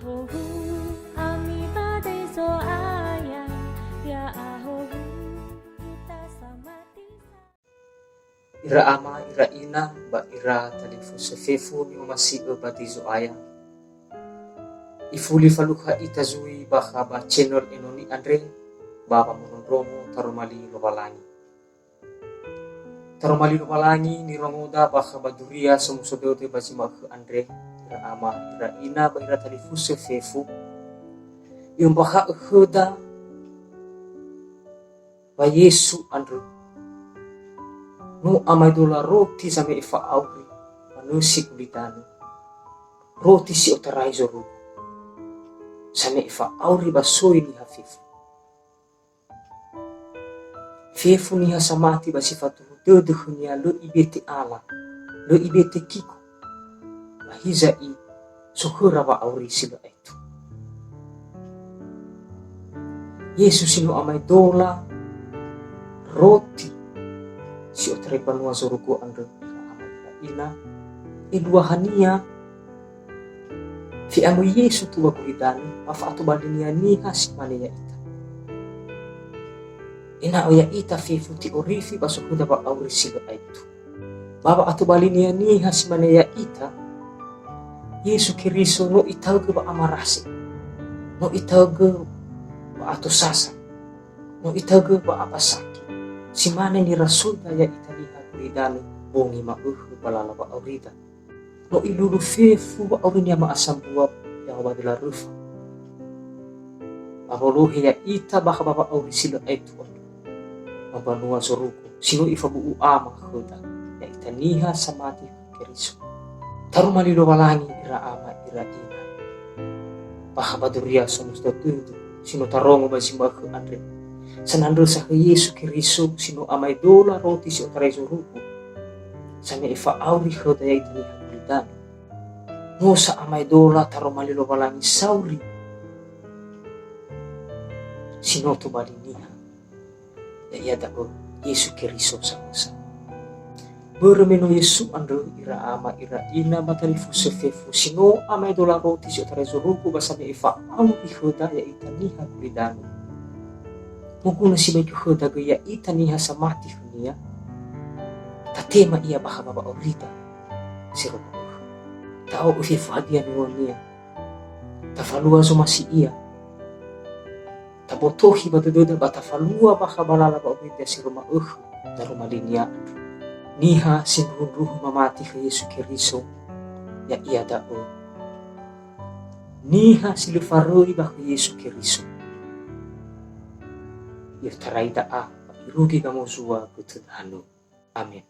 ahohu ami badai so ayah ya ahohu kita sama tisa. Ira ama, ira ina, ba ira talifu sefefu ni umasiba batizo aya. Ifuli faluha itazui baka ba channel enoni Andre, baba monondromo tarumali lobalangi. Tarumali lobalangi ni romoda baka baduria sumusodote bazima ke Andre, ira ama, ira ina, ba ira talifu sefefu. Yung baka uhuda ba Yesu Andre. No amai dola roti same ifa auri manusi kulitano roti si otarai zoru same ifa auri basoi ni hafifu fefu ni hasamati basifatu deduh ni lo ibete ala lo ibete kiku bahiza i suhura wa auri silo itu Yesus sino amai dola roti si otre panua zoruko Andre ina dua hania fi amu Yesu tu bakulitani mafa atu badinia ni hasi mane ya ita ina oya ita fi futi orifi basukuda ba auri silo aitu baba atu balinia ni hasi mane ya ita Yesu Kiristo no itauge ba amarasi no itauge ba atu sasa no itauge ba apasaki si mana ni rasul daya italiha kulidani bongi mauhu balala ba aurida no ilulu fefu ba aurinia ma asambua yang wadila rufa aboluhi ya ita baka baba auri silo aitu mabanua soruko sino ifabu ama khuda ya itaniha samati Keriso tarumali lo balangi ira ama ira ina baka baduria somusto tutu sino tarongo basimba ke Andre sanandol sa Yesu Kiristo sino amai dola roti si otarai zoruku same ifa auri hodaya itani hakulitan no sa amai dola taro malilo balangi sauri sino to baliniha ya iya dako Yesu Kiristo sama-sama bermeno Yesu andro ira ama ira ina matalifu sefefu sino amai dola roti si otarai zoruku basame ifa auri hodaya itani hakulitan mukuna si baik hoda gaya ita niha samati hunia tatema ia baha baba orita siro tao uhi fadia ni wonia tafalua so masih ia tabotohi batudoda batafalua baha balala ba orita siro daru malinia niha sinruh ruh mamati ke Yesu Kiristo ya ia dao niha silufaroi bah Yesu Kiristo Yutarai da'a irugi kamu zua kutudhanu. Amin.